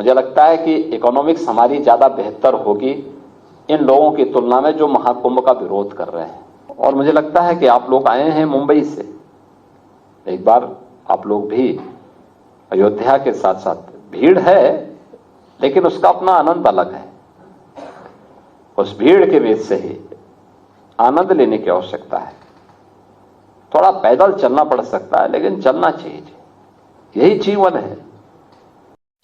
मुझे लगता है कि इकोनॉमिक्स हमारी ज़्यादा बेहतर होगी इन लोगों की तुलना में जो महाकुंभ का विरोध कर रहे हैं। और मुझे लगता है कि आप लोग आए हैं मुंबई से, एक बार आप लोग भी अयोध्या के साथ साथ, भीड़ है लेकिन उसका अपना आनंद अलग है। उस भीड़ के बीच से ही आनंद लेने की आवश्यकता है। थोड़ा पैदल चलना पड़ सकता है लेकिन चलना चाहिए, यही जीवन है।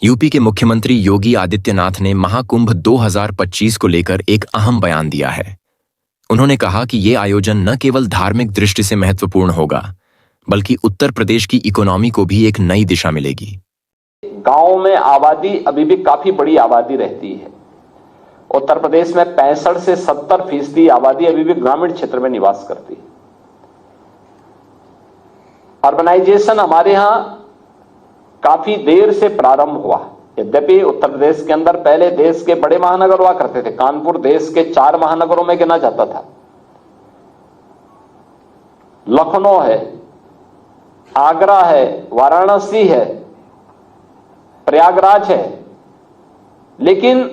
यूपी के मुख्यमंत्री योगी आदित्यनाथ ने महाकुंभ 2025 को लेकर एक अहम बयान दिया है। उन्होंने कहा कि ये आयोजन न केवल धार्मिक दृष्टि से महत्वपूर्ण होगा, बल्कि उत्तर प्रदेश की इकोनॉमी को भी एक नई दिशा मिलेगी। गांव में आबादी अभी भी काफी बड़ी आबादी रहती है। उत्तर प्रदेश में 65 से 70% आबादी अभी भी ग्रामीण क्षेत्र में निवास करती है। अर्बनाइजेशन हमारे यहां काफी देर से प्रारंभ हुआ। यद्यपि उत्तर प्रदेश के अंदर पहले देश के बड़े महानगर हुआ करते थे। कानपुर देश के 4 महानगरों में गिना जाता था। लखनऊ है, आगरा है, वाराणसी है, प्रयागराज है। लेकिन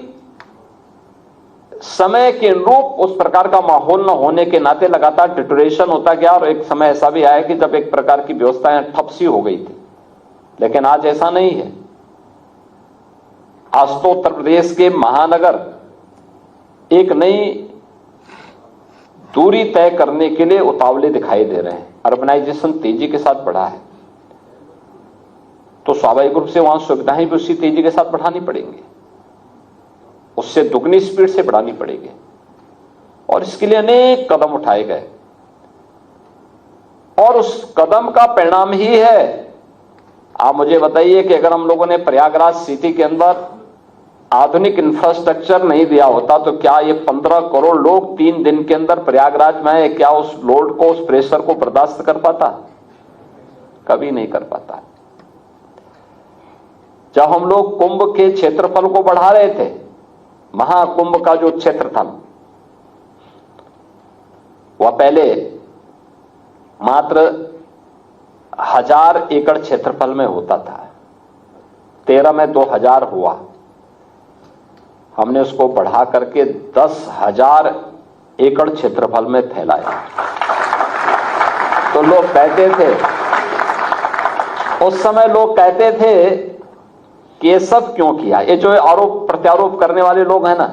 समय के अनुरूप उस प्रकार का माहौल न होने के नाते लगातार डिटोरेशन होता गया और एक समय ऐसा भी आया कि जब एक प्रकार की व्यवस्थाएं ठप सी हो गई थी। लेकिन आज ऐसा नहीं है। आज तो उत्तर प्रदेश के महानगर एक नई दूरी तय करने के लिए उतावले दिखाई दे रहे हैं। अर्बनाइजेशन तेजी के साथ बढ़ा है तो स्वाभाविक रूप से वहां सुविधाएं भी उसी तेजी के साथ बढ़ानी पड़ेंगी, उससे दुगनी स्पीड से बढ़ानी पड़ेगी। और इसके लिए अनेक कदम उठाए गए और उस कदम का परिणाम ही है। आप मुझे बताइए कि अगर हम लोगों ने प्रयागराज सिटी के अंदर आधुनिक इंफ्रास्ट्रक्चर नहीं दिया होता तो क्या ये 15 करोड़ लोग 3 दिन के अंदर प्रयागराज में आए, क्या उस लोड को, उस प्रेशर को बर्दाश्त कर पाता? कभी नहीं कर पाता। जब हम लोग कुंभ के क्षेत्रफल को बढ़ा रहे थे, महाकुंभ का जो क्षेत्र था वह पहले मात्र 1000 एकड़ क्षेत्रफल में होता था। 13 में 2000 हुआ। हमने उसको बढ़ा करके 10,000 एकड़ क्षेत्रफल में फैलाया। तो लोग कहते थे, उस समय लोग कहते थे कि ये सब क्यों किया? ये जो आरोप प्रत्यारोप करने वाले लोग हैं ना,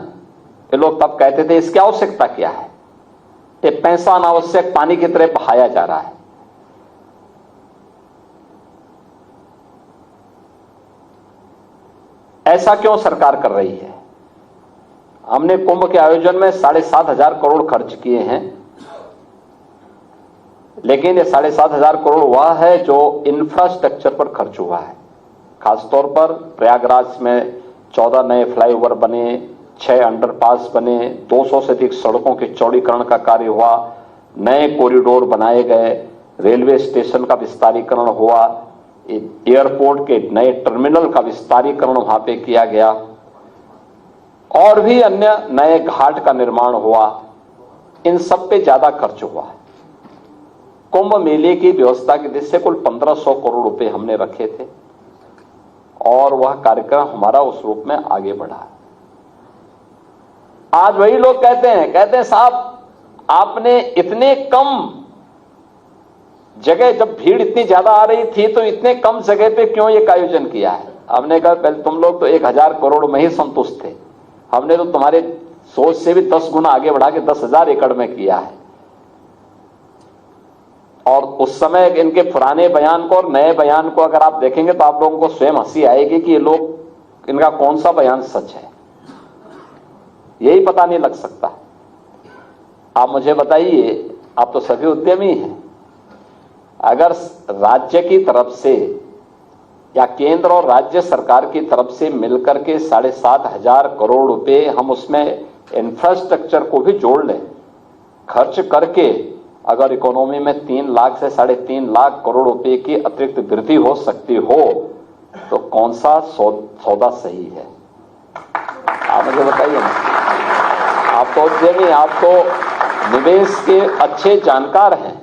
ये लोग तब कहते थे इसकी आवश्यकता क्या है? ये पैसा अनावश्यक पानी की तरह बहाया जा रहा है। ऐसा क्यों सरकार कर रही है? हमने कुंभ के आयोजन में 7,500 करोड़ खर्च किए हैं, लेकिन ये 7,500 करोड़ वह है जो इंफ्रास्ट्रक्चर पर खर्च हुआ है। खासतौर पर प्रयागराज में 14 नए फ्लाईओवर बने, 6 अंडरपास बने, 200 से अधिक सड़कों के चौड़ीकरण का कार्य हुआ, नए कॉरिडोर बनाए गए, रेलवे स्टेशन का विस्तारीकरण हुआ, एयरपोर्ट के नए टर्मिनल का विस्तारीकरण वहां पे किया गया और भी अन्य नए घाट का निर्माण हुआ। इन सब पे ज्यादा खर्च हुआ है। कुंभ मेले की व्यवस्था की दृष्टि से कुल 1500 करोड़ रुपए हमने रखे थे और वह कार्यक्रम हमारा उस रूप में आगे बढ़ा। आज वही लोग कहते हैं साहब आपने इतने कम जगह, जब भीड़ इतनी ज्यादा आ रही थी तो इतने कम जगह पे क्यों ये आयोजन किया है? हमने कहा पहले तुम लोग तो 1000 करोड़ में ही संतुष्ट थे। हमने तो तुम्हारे सोच से भी 10 गुना आगे बढ़ा के 10,000 एकड़ में किया है। और उस समय इनके पुराने बयान को और नए बयान को अगर आप देखेंगे तो आप लोगों को स्वयं हंसी आएगी कि ये लोग, इनका कौन सा बयान सच है, यही पता नहीं लग सकता। आप मुझे बताइए, आप तो सभी उद्यमी हैं, अगर राज्य की तरफ से या केंद्र और राज्य सरकार की तरफ से मिलकर के 7,500 करोड़ रुपए हम उसमें इंफ्रास्ट्रक्चर को भी जोड़ लें, खर्च करके अगर इकोनॉमी में 3 लाख से 3.5 लाख करोड़ रुपए की अतिरिक्त वृद्धि हो सकती हो तो कौन सा सौदा सही है? आप मुझे बताइए ना। आप तो उद्यमी, आप तो निवेश के अच्छे जानकार हैं,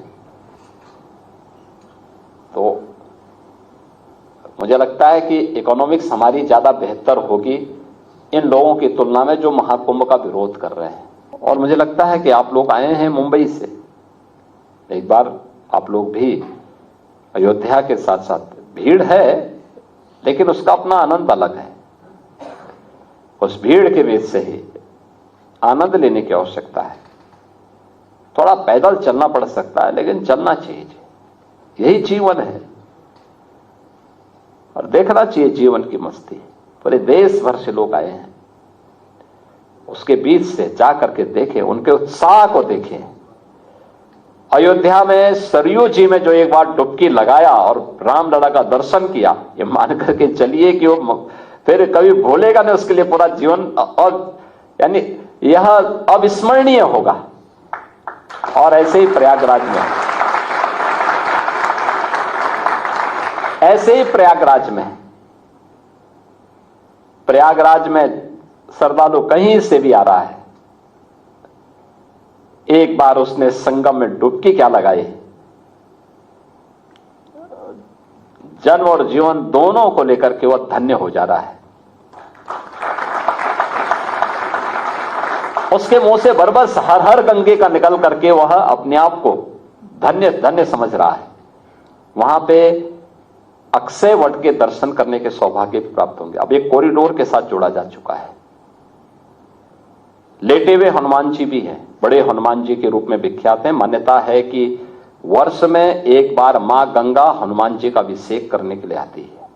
तो मुझे मुझे लगता है कि इकोनॉमिक्स हमारी ज्यादा बेहतर होगी इन लोगों की तुलना में जो महाकुंभ का विरोध कर रहे हैं। और मुझे लगता है कि आप लोग आए हैं मुंबई से, एक बार आप लोग भी अयोध्या के साथ साथ, भीड़ है लेकिन उसका अपना आनंद अलग है। उस भीड़ के बीच से ही आनंद लेने की आवश्यकता है। थोड़ा पैदल चलना पड़ सकता है लेकिन चलना चाहिए, यही जीवन है। और देखना चाहिए जीवन की मस्ती। पूरे देश भर से लोग आए हैं, उसके बीच से जा करके देखें, उनके उत्साह को देखें। अयोध्या में सरयू जी में जो एक बार डुबकी लगाया और रामलला का दर्शन किया, ये मान करके चलिए कि वो फिर कभी भूलेगा नहीं उसके लिए पूरा जीवन, और यानी यह अविस्मरणीय होगा। और ऐसे ही प्रयागराज में, ऐसे ही प्रयागराज में श्रद्धालु कहीं से भी आ रहा है, एक बार उसने संगम में डुबकी क्या लगाई, जन्म और जीवन दोनों को लेकर के वह धन्य हो जा रहा है। उसके मुंह से बरबस हर हर गंगे का निकल करके वह अपने आप को धन्य धन्य समझ रहा है। वहां पे अक्षय वट के दर्शन करने के सौभाग्य भी प्राप्त होंगे। अब एक कॉरिडोर के साथ जोड़ा जा चुका है। लेटे हुए हनुमान जी भी हैं, बड़े हनुमान जी के रूप में विख्यात हैं। मान्यता है कि वर्ष में एक बार मां गंगा हनुमान जी का अभिषेक करने के लिए आती है,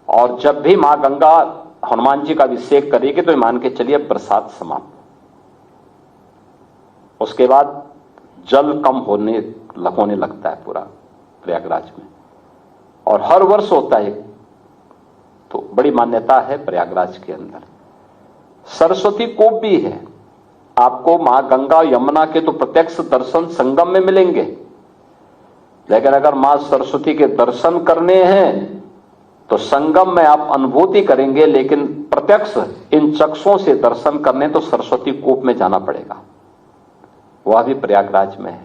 और जब भी मां गंगा हनुमान जी का अभिषेक करेगी तो मान के चलिए प्रसाद समाप्त। उसके बाद जल कम होने लगता है पूरा प्रयागराज में, और हर वर्ष होता है। तो बड़ी मान्यता है प्रयागराज के अंदर। सरस्वती कूप भी है। आपको मां गंगा यमुना के तो प्रत्यक्ष दर्शन संगम में मिलेंगे, लेकिन अगर मां सरस्वती के दर्शन करने हैं तो संगम में आप अनुभूति करेंगे, लेकिन प्रत्यक्ष इन चक्षुओं से दर्शन करने तो सरस्वती कूप में जाना पड़ेगा। वह भी प्रयागराज में है।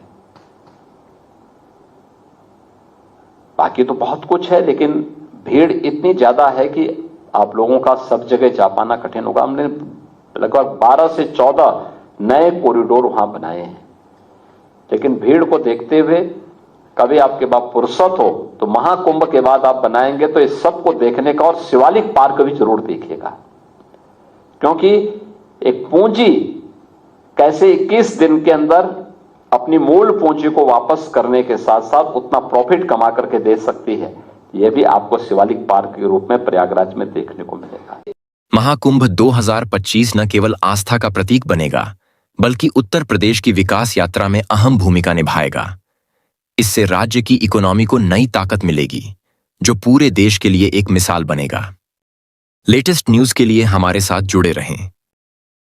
बाकी तो बहुत कुछ है, लेकिन भीड़ इतनी ज्यादा है कि आप लोगों का सब जगह जा पाना कठिन होगा। हमने लगभग 12 से 14 नए कॉरिडोर वहां बनाए हैं, लेकिन भीड़ को देखते हुए कभी आपके पास फुर्सत हो तो महाकुंभ के बाद आप बनाएंगे तो इस सब को देखने का, और शिवालिक पार्क भी जरूर देखिएगा, क्योंकि एक पूंजी कैसे 21 दिन के अंदर अपनी मूल पूंजी को वापस करने के साथ साथ उतना प्रॉफिट कमा करके दे सकती है, यह भी आपको शिवालिक पार्क के रूप में प्रयागराज में देखने को मिलेगा। महाकुंभ 2025 न केवल आस्था का प्रतीक बनेगा, बल्कि उत्तर प्रदेश की विकास यात्रा में अहम भूमिका निभाएगा। इससे राज्य की इकोनॉमी को नई ताकत मिलेगी, जो पूरे देश के लिए एक मिसाल बनेगा। लेटेस्ट न्यूज के लिए हमारे साथ जुड़े रहें।